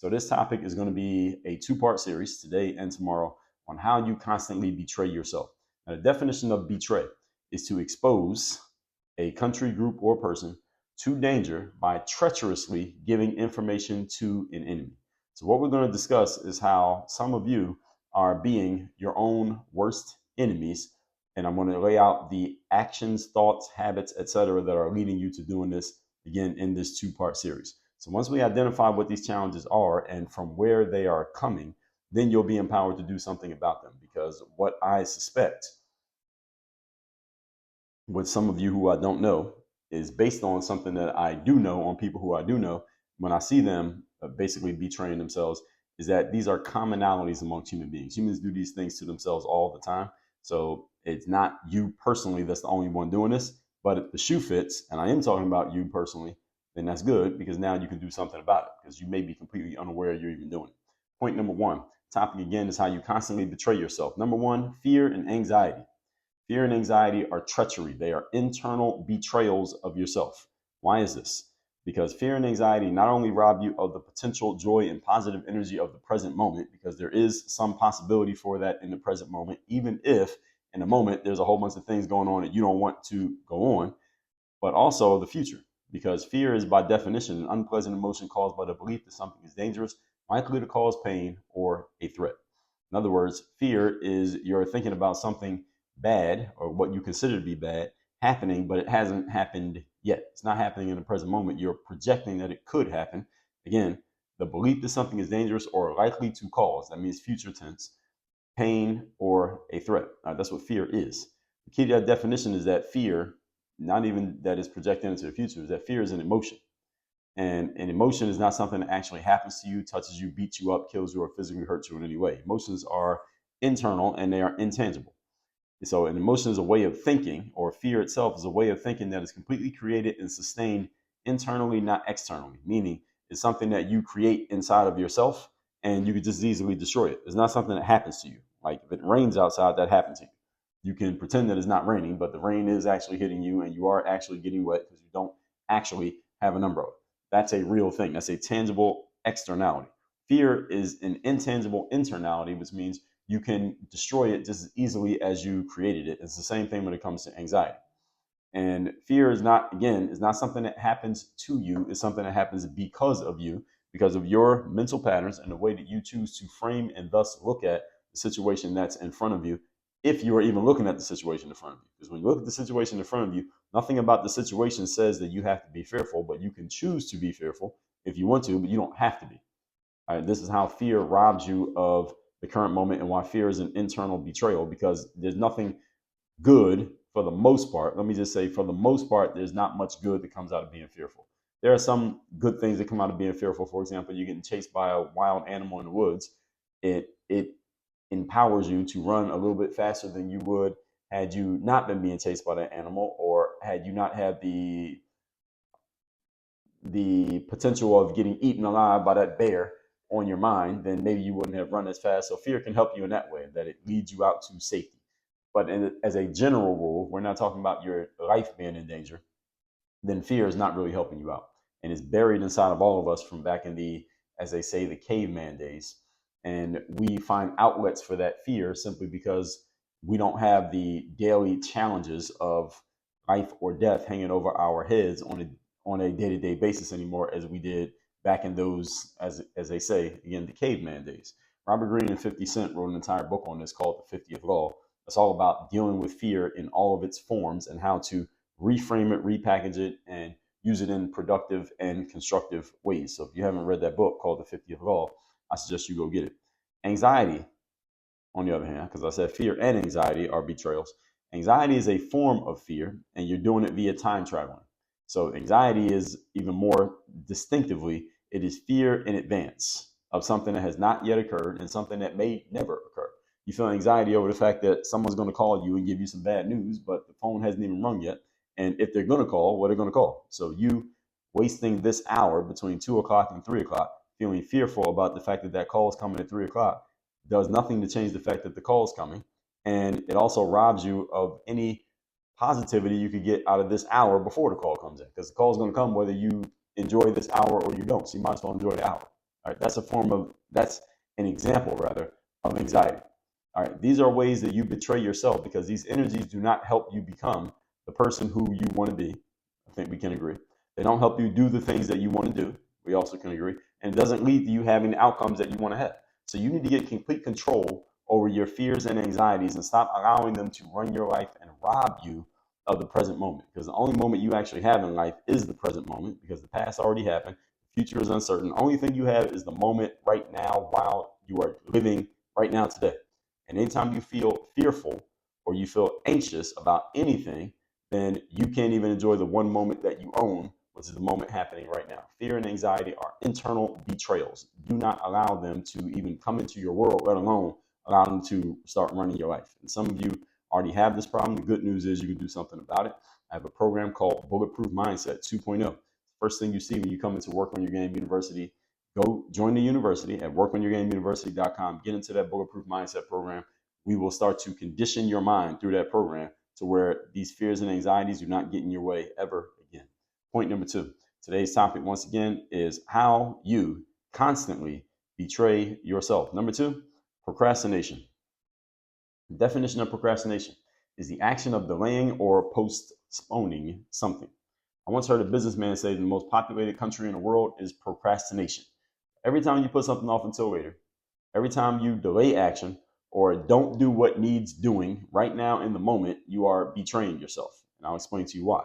So this topic is going to be a two-part series today and tomorrow on how you constantly betray yourself. Now, the definition of betray is to expose a country, group, or person to danger by treacherously giving information to an enemy. So what we're going to discuss is how some of you are being your own worst enemies, and I'm going to lay out the actions, thoughts, habits, etc. that are leading you to doing this again in this two-part series. So once we identify what these challenges are and from where they are coming, then you'll be empowered to do something about them. Because what I suspect with some of you who I don't know is based on something that I do know on people who I do know. When I see them basically betraying themselves, is that these are commonalities amongst human beings. Humans do these things to themselves all the time. So it's not you personally that's the only one doing this, but if the shoe fits, and I am talking about you personally, then that's good, because now you can do something about it, because you may be completely unaware you're even doing it. Point number one, topic again, is how you constantly betray yourself. Number one, fear and anxiety. Fear and anxiety are treachery. They are internal betrayals of yourself. Why is this? Because fear and anxiety not only rob you of the potential joy and positive energy of the present moment, because there is some possibility for that in the present moment, even if in the moment there's a whole bunch of things going on that you don't want to go on, but also the future. Because fear is by definition an unpleasant emotion caused by the belief that something is dangerous, likely to cause pain, or a threat. In other words, fear is you're thinking about something bad, or what you consider to be bad, happening, but it hasn't happened yet. It's not happening in the present moment. You're projecting that it could happen. Again, the belief that something is dangerous or likely to cause, that means future tense, pain or a threat. That's what fear is. The key to that definition is that fear, not even that is projected into the future, is that fear is an emotion. And an emotion is not something that actually happens to you, touches you, beats you up, kills you, or physically hurts you in any way. Emotions are internal and they are intangible. So an emotion is a way of thinking, or fear itself is a way of thinking that is completely created and sustained internally, not externally, meaning it's something that you create inside of yourself and you could just easily destroy it. It's not something that happens to you. Like if it rains outside, that happens to you. You can pretend that it's not raining, but the rain is actually hitting you and you are actually getting wet because you don't actually have an umbrella. That's a real thing. That's a tangible externality. Fear is an intangible internality, which means you can destroy it just as easily as you created it. It's the same thing when it comes to anxiety. And fear is not, again, is not something that happens to you. It's something that happens because of you, because of your mental patterns and the way that you choose to frame and thus look at the situation that's in front of you, if you are even looking at the situation in front of you. Because when you look at the situation in front of you, nothing about the situation says that you have to be fearful, but you can choose to be fearful if you want to, but you don't have to be. All right, this is how fear robs you of the current moment and why fear is an internal betrayal, because there's nothing good for the most part. Let me just say, for the most part, there's not much good that comes out of being fearful. There are some good things that come out of being fearful. For example, you're getting chased by a wild animal in the woods. It empowers you to run a little bit faster than you would had you not been being chased by that animal, or had you not had the potential of getting eaten alive by that bear on your mind, then maybe you wouldn't have run as fast. So fear can help you in that way, that it leads you out to safety. But as a general rule, we're not talking about your life being in danger, then fear is not really helping you out. And it's buried inside of all of us from back in the, as they say, the caveman days. And we find outlets for that fear simply because we don't have the daily challenges of life or death hanging over our heads on a day-to-day basis anymore, as we did back in those, as they say, again, the caveman days. Robert Greene and 50 Cent wrote an entire book on this called The 50th Law. It's all about dealing with fear in all of its forms and how to reframe it, repackage it, and use it in productive and constructive ways. So if you haven't read that book called The 50th Law, I suggest you go get it. Anxiety, on the other hand, because I said fear and anxiety are betrayals. Anxiety is a form of fear, and you're doing it via time traveling. So anxiety is even more distinctively, it is fear in advance of something that has not yet occurred and something that may never occur. You feel anxiety over the fact that someone's going to call you and give you some bad news, but the phone hasn't even rung yet. And if they're going to call, what are they going to call? So you wasting this hour between 2 o'clock and 3 o'clock, feeling fearful about the fact that that call is coming at 3 o'clock, does nothing to change the fact that the call is coming. And it also robs you of any positivity you could get out of this hour before the call comes in, because the call is going to come whether you enjoy this hour or you don't. So you might as well enjoy the hour. All right, that's an example rather of anxiety. All right, these are ways that you betray yourself because these energies do not help you become the person who you want to be. I think we can agree. They don't help you do the things that you want to do. We also can agree. And it doesn't lead to you having the outcomes that you want to have. So you need to get complete control over your fears and anxieties and stop allowing them to run your life and rob you of the present moment. Because the only moment you actually have in life is the present moment because the past already happened. The future is uncertain. The only thing you have is the moment right now while you are living right now today. And anytime you feel fearful or you feel anxious about anything, then you can't even enjoy the one moment that you own, which is the moment happening right now. Fear and anxiety are internal betrayals. Do not allow them to even come into your world, let alone allow them to start running your life. And some of you already have this problem. The good news is you can do something about it. I have a program called Bulletproof Mindset 2.0. First thing you see when you come into Work on Your Game University, go join the university at workonyourgameuniversity.com. Get into that Bulletproof Mindset program. We will start to condition your mind through that program to where these fears and anxieties do not get in your way ever again. Point number 2. Today's topic, once again, is how you constantly betray yourself. Number 2, procrastination. The definition of procrastination is the action of delaying or postponing something. I once heard a businessman say the most populated country in the world is procrastination. Every time you put something off until later, every time you delay action or don't do what needs doing right now in the moment, you are betraying yourself. And I'll explain to you why,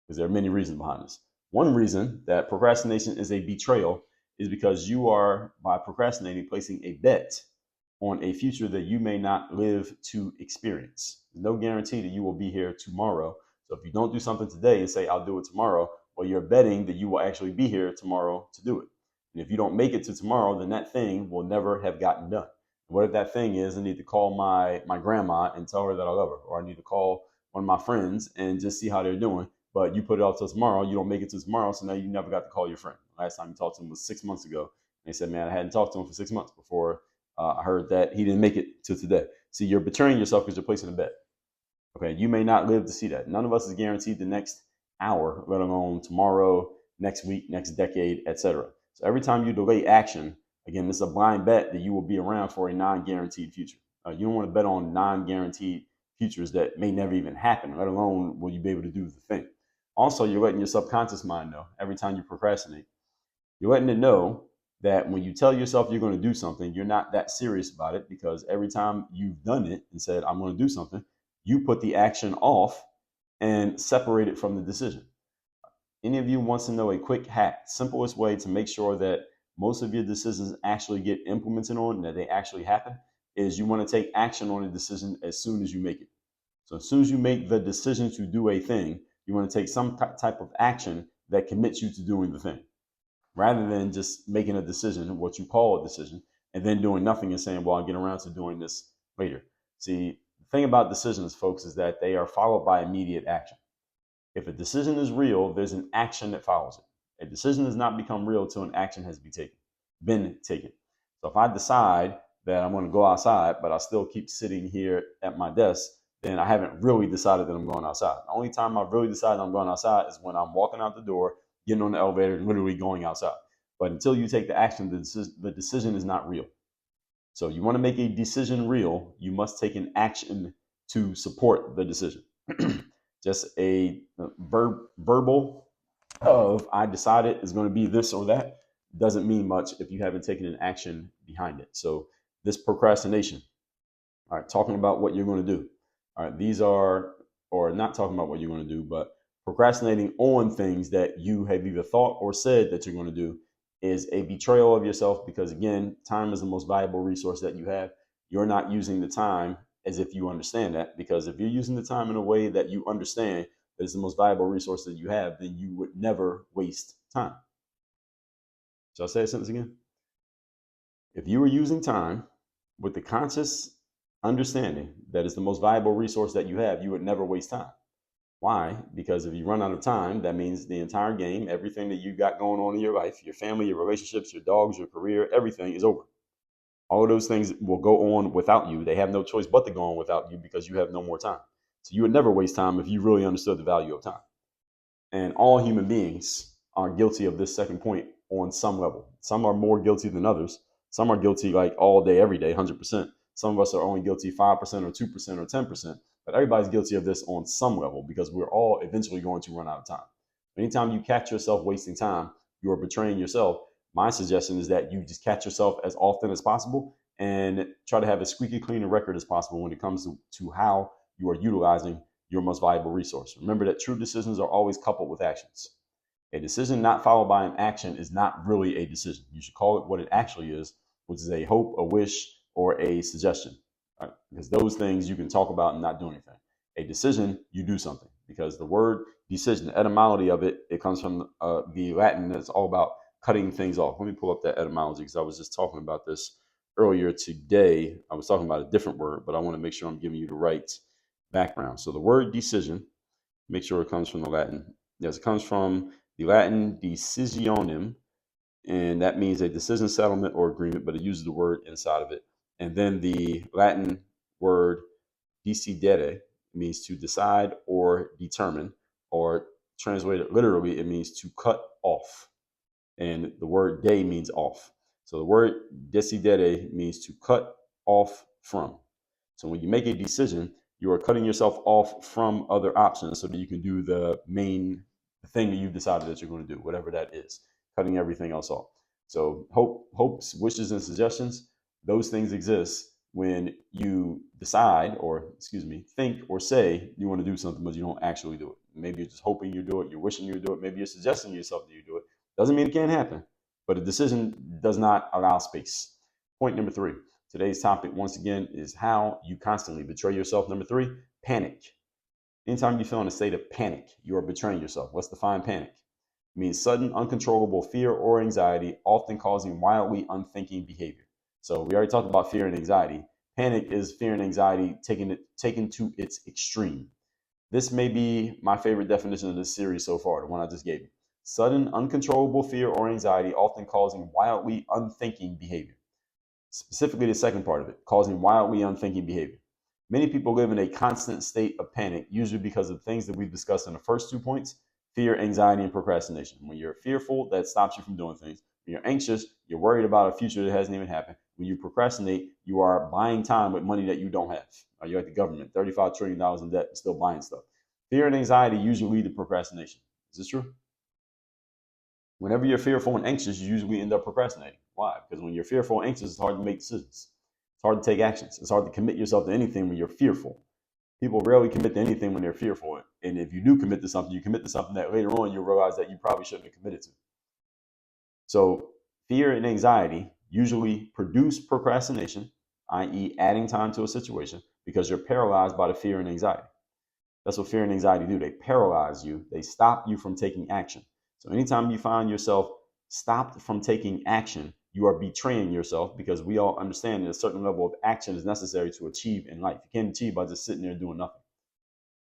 because there are many reasons behind this. One reason that procrastination is a betrayal is because you are, by procrastinating, placing a bet on a future that you may not live to experience. There's no guarantee that you will be here tomorrow. So if you don't do something today and say, I'll do it tomorrow, well, you're betting that you will actually be here tomorrow to do it. And if you don't make it to tomorrow, then that thing will never have gotten done. What if that thing is, I need to call my grandma and tell her that I love her, or I need to call one of my friends and just see how they're doing. But you put it off till tomorrow, you don't make it to tomorrow, so now you never got to call your friend. Last time you talked to him was 6 months ago. And they said, man, I hadn't talked to him for 6 months before I heard that he didn't make it to today. See, you're betraying yourself because you're placing a bet. Okay, you may not live to see that. None of us is guaranteed the next hour, let alone tomorrow, next week, next decade, etc. So every time you delay action, again, this is a blind bet that you will be around for a non-guaranteed future. You don't want to bet on non-guaranteed futures that may never even happen, let alone will you be able to do the thing. Also, you're letting your subconscious mind know every time you procrastinate. You're letting it know that when you tell yourself you're going to do something, you're not that serious about it because every time you've done it and said, I'm going to do something, you put the action off and separate it from the decision. Any of you wants to know a quick hack, simplest way to make sure that most of your decisions actually get implemented on, that they actually happen, is you want to take action on a decision as soon as you make it. So as soon as you make the decision to do a thing, you want to take some type of action that commits you to doing the thing, rather than just making a decision, what you call a decision, and then doing nothing and saying, well, I'll get around to doing this later. See, the thing about decisions, folks, is that they are followed by immediate action. If a decision is real, there's an action that follows it. A decision does not become real until an action has been taken. So if I decide that I'm going to go outside, but I still keep sitting here at my desk, then I haven't really decided that I'm going outside. The only time I've really decided I'm going outside is when I'm walking out the door, getting on the elevator, and literally going outside. But until you take the action, the decision is not real. So you want to make a decision real, you must take an action to support the decision. Just a verbal of I decided is going to be this or that doesn't mean much if you haven't taken an action behind it. So this procrastination, all right, talking about what you're going to do. All right, these are, or not talking about what you're going to do, but procrastinating on things that you have either thought or said that you're going to do is a betrayal of yourself because, again, time is the most valuable resource that you have. You're not using the time as if you understand that, because if you're using the time in a way that you understand that it's the most valuable resource that you have, then you would never waste time. Shall I say a sentence again? If you were using time with the conscious understanding that it's the most valuable resource that you have, you would never waste time. Why? Because if you run out of time, that means the entire game, everything that you got going on in your life, your family, your relationships, your dogs, your career, everything is over. All of those things will go on without you. They have no choice but to go on without you because you have no more time. So you would never waste time if you really understood the value of time. And all human beings are guilty of this second point on some level. Some are more guilty than others. Some are guilty like all day, every day, 100%. Some of us are only guilty 5% or 2% or 10%, but everybody's guilty of this on some level because we're all eventually going to run out of time. Anytime you catch yourself wasting time, you are betraying yourself. My suggestion is that you just catch yourself as often as possible and try to have as squeaky clean a record as possible when it comes to how you are utilizing your most valuable resource. Remember that true decisions are always coupled with actions. A decision not followed by an action is not really a decision. You should call it what it actually is, which is a hope, a wish, or a suggestion. Right? Because those things you can talk about and not do anything. A decision, you do something. Because the word decision, the etymology of it, it comes from the Latin. It's all about cutting things off. Let me pull up that etymology because I was just talking about this earlier today. I was talking about a different word, but I want to make sure I'm giving you the right background. So the word decision, make sure it comes from the Latin. Yes, it comes from the Latin decisionem, and that means a decision, settlement, or agreement, but it uses the word inside of it. And then the Latin word decidere means to decide or determine, or translated literally, it means to cut off. And the word de means off. So the word decidere means to cut off from. So when you make a decision, you are cutting yourself off from other options so that you can do the thing that you've decided that you're going to do, whatever that is, cutting everything else off. So hopes, wishes, and suggestions, those things exist when you decide, or think or say you want to do something, but you don't actually do it. Maybe you're just hoping you do it, you're wishing you do it, maybe you're suggesting to yourself that you do it. Doesn't mean it can't happen, but a decision does not allow space. Point number 3. Today's topic, once again, is how you constantly betray yourself. Number 3, panic. Anytime you feel in a state of panic, you are betraying yourself. Let's define panic. It means sudden, uncontrollable fear or anxiety, often causing wildly unthinking behavior. So we already talked about fear and anxiety. Panic is fear and anxiety taken to its extreme. This may be my favorite definition of this series so far, the one I just gave you. Sudden, uncontrollable fear or anxiety, often causing wildly unthinking behavior. Specifically, the second part of it, causing wildly unthinking behavior. Many people live in a constant state of panic, usually because of things that we've discussed in the first 2 points: fear, anxiety, and procrastination. When you're fearful, that stops you from doing things. When you're anxious, you're worried about a future that hasn't even happened. When you procrastinate, you are buying time with money that you don't have. You're like the government, $35 trillion in debt, and still buying stuff. Fear and anxiety usually lead to procrastination. Is this true? Whenever you're fearful and anxious, you usually end up procrastinating. Why? Because when you're fearful and anxious, it's hard to make decisions. It's hard to take actions. It's hard to commit yourself to anything when you're fearful. People rarely commit to anything when they're fearful. And if you do commit to something, you commit to something that later on you'll realize that you probably shouldn't have committed to. So fear and anxiety usually produce procrastination, i.e. adding time to a situation, because you're paralyzed by the fear and anxiety. That's what fear and anxiety do. They paralyze you. They stop you from taking action. So anytime you find yourself stopped from taking action, you are betraying yourself, because we all understand that a certain level of action is necessary to achieve in life. You can't achieve by just sitting there doing nothing.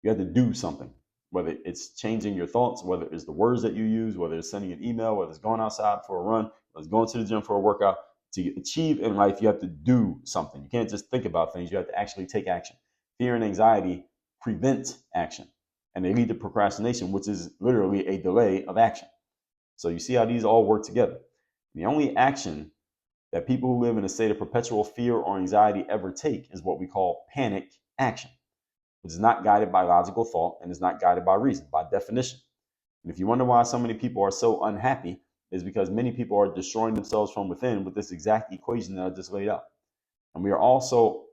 You have to do something, whether it's changing your thoughts, whether it's the words that you use, whether it's sending an email, whether it's going outside for a run, whether it's going to the gym for a workout. To achieve in life, you have to do something. You can't just think about things. You have to actually take action. Fear and anxiety prevent action, and they lead to procrastination, which is literally a delay of action. So you see how these all work together. The only action that people who live in a state of perpetual fear or anxiety ever take is what we call panic action, which is not guided by logical thought and is not guided by reason, by definition. And if you wonder why so many people are so unhappy, is because many people are destroying themselves from within with this exact equation that I just laid out. And we are also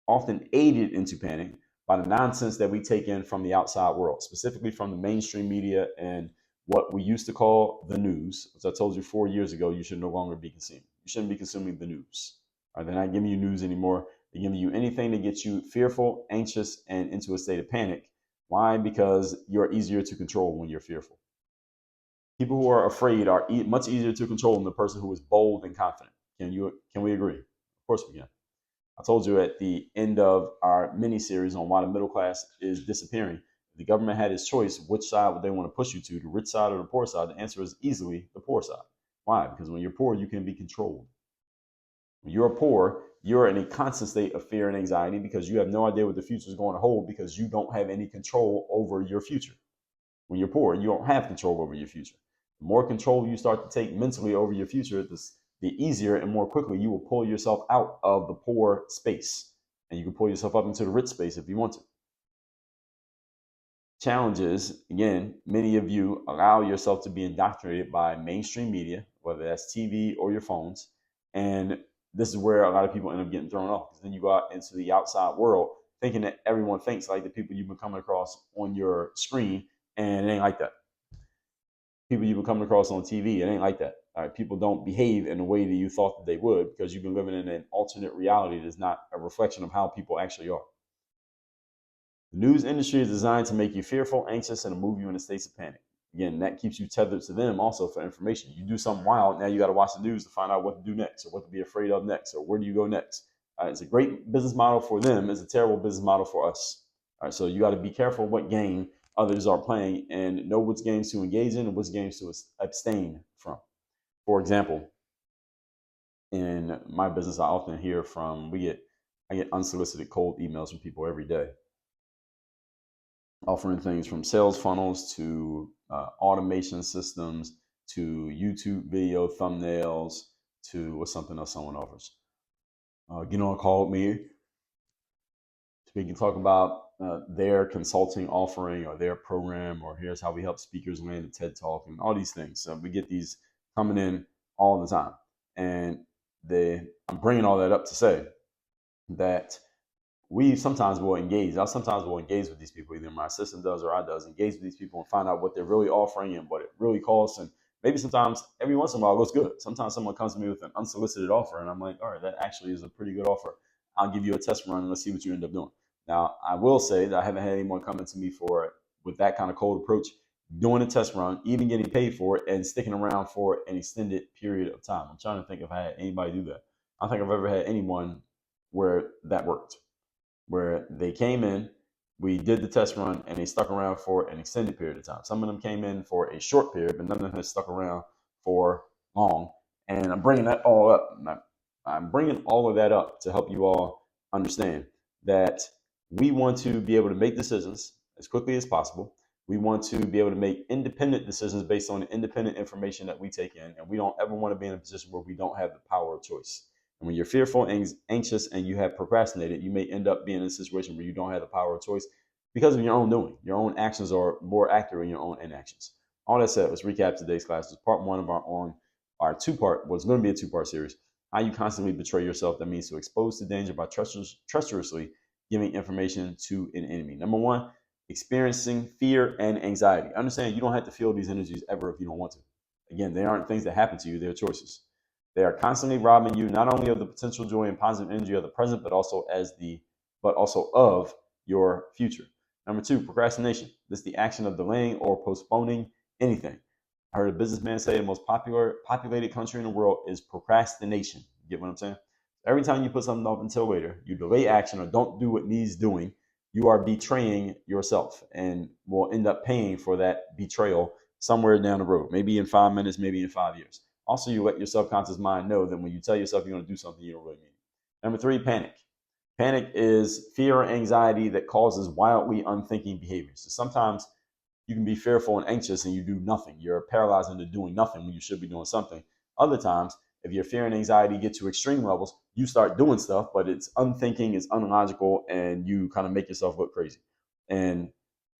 often aided into panic by the nonsense that we take in from the outside world, specifically from the mainstream media and what we used to call the news. As I told you 4 years ago, you should no longer be consuming. You shouldn't be consuming the news. They're not giving you news anymore. They're giving you anything to get you fearful, anxious, and into a state of panic. Why? Because you're easier to control when you're fearful. People who are afraid are much easier to control than the person who is bold and confident. Can we agree? Of course we can. I told you at the end of our mini series on why the middle class is disappearing. If the government had its choice, which side would they want to push you to, the rich side or the poor side? The answer is easily the poor side. Why? Because when you're poor, you can be controlled. When you're poor, you're in a constant state of fear and anxiety because you have no idea what the future is going to hold, because you don't have any control over your future. When you're poor, you don't have control over your future. The more control you start to take mentally over your future, the easier and more quickly you will pull yourself out of the poor space. And you can pull yourself up into the rich space if you want to. Challenges, again, many of you allow yourself to be indoctrinated by mainstream media, whether that's TV or your phones. And this is where a lot of people end up getting thrown off, because then you go out into the outside world thinking that everyone thinks like the people you've been coming across on your screen, and it ain't like that. People you've been coming across on TV, it ain't like that. All right, people don't behave in the way that you thought that they would, because you've been living in an alternate reality that is not a reflection of how people actually are. The news industry is designed to make you fearful, anxious, and to move you into states of panic. Again, that keeps you tethered to them also for information. You do something wild, now you got to watch the news to find out what to do next, or what to be afraid of next, or where do you go next. It's a great business model for them. It's a terrible business model for us. All right, so you got to be careful what game others are playing, and know which games to engage in and which games to abstain from. For example, in my business, I often hear from I get unsolicited cold emails from people every day, offering things from sales funnels to automation systems to YouTube video thumbnails to what's something else someone offers. Get on a call with me so we can talk about their consulting offering or their program, or here's how we help speakers land a TED Talk, and all these things. So we get these coming in all the time. And I'm bringing all that up to say that we sometimes will engage. I sometimes will engage with these people, either my assistant does or I does, engage with these people and find out what they're really offering and what it really costs. And maybe sometimes, every once in a while, it looks good. Sometimes someone comes to me with an unsolicited offer, and I'm like, all right, that actually is a pretty good offer. I'll give you a test run and let's see what you end up doing. Now, I will say that I haven't had anyone come to me with that kind of cold approach, doing a test run, even getting paid for it, and sticking around for an extended period of time. I'm trying to think if I had anybody do that. I don't think I've ever had anyone where that worked, where they came in, we did the test run, and they stuck around for an extended period of time. Some of them came in for a short period, but none of them has stuck around for long. And I'm bringing that all up. I'm bringing all of that up to help you all understand that we want to be able to make decisions as quickly as possible. We want to be able to make independent decisions based on the independent information that we take in, and we don't ever want to be in a position where we don't have the power of choice. And when you're fearful, anxious, and you have procrastinated, you may end up being in a situation where you don't have the power of choice because of your own doing. Your own actions are more accurate than your own inactions. All that said, let's recap today's class. This is part one of our two-part, what's going to be a two-part series. How you constantly betray yourself. That means to expose to danger by treacherously giving information to an enemy. Number one, experiencing fear and anxiety. Understand you don't have to feel these energies ever if you don't want to. Again, they aren't things that happen to you, they're choices. They are constantly robbing you not only of the potential joy and positive energy of the present, but also of your future. Number two, procrastination. This is the action of delaying or postponing anything. I heard a businessman say the most populated country in the world is procrastination. You get what I'm saying? Every time you put something off until later, you delay action or don't do what needs doing, you are betraying yourself and will end up paying for that betrayal somewhere down the road, maybe in 5 minutes, maybe in 5 years. Also, you let your subconscious mind know that when you tell yourself you're going to do something, you don't really mean it. Number three, panic. Panic is fear or anxiety that causes wildly unthinking behaviors. So sometimes you can be fearful and anxious and you do nothing. You're paralyzed into doing nothing when you should be doing something. Other times, if your fear and anxiety get to extreme levels, you start doing stuff, but it's unthinking, it's unlogical, and you kind of make yourself look crazy. And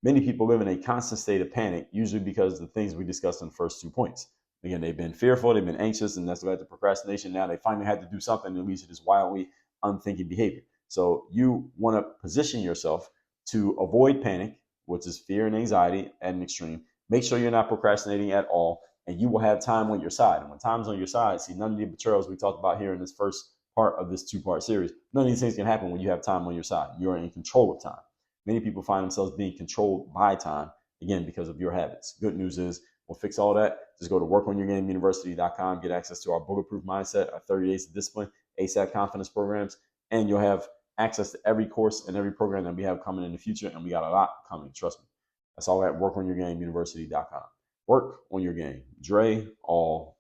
many people live in a constant state of panic, usually because of the things we discussed in the first 2 points. Again, they've been fearful, they've been anxious, and that's led to procrastination. Now they finally had to do something that leads to this wildly unthinking behavior. So you want to position yourself to avoid panic, which is fear and anxiety at an extreme. Make sure you're not procrastinating at all, and you will have time on your side. And when time's on your side, see, none of the betrayals we talked about here in this first part of this two-part series, none of these things can happen when you have time on your side. You're in control of time. Many people find themselves being controlled by time, again, because of your habits. Good news is we'll fix all that. Just go to workonyourgameuniversity.com, get access to our Bulletproof Mindset, our 30 Days of Discipline, ASAP Confidence programs, and you'll have access to every course and every program that we have coming in the future, and we got a lot coming, trust me. That's all at workonyourgameuniversity.com. Work on your game. Dre, all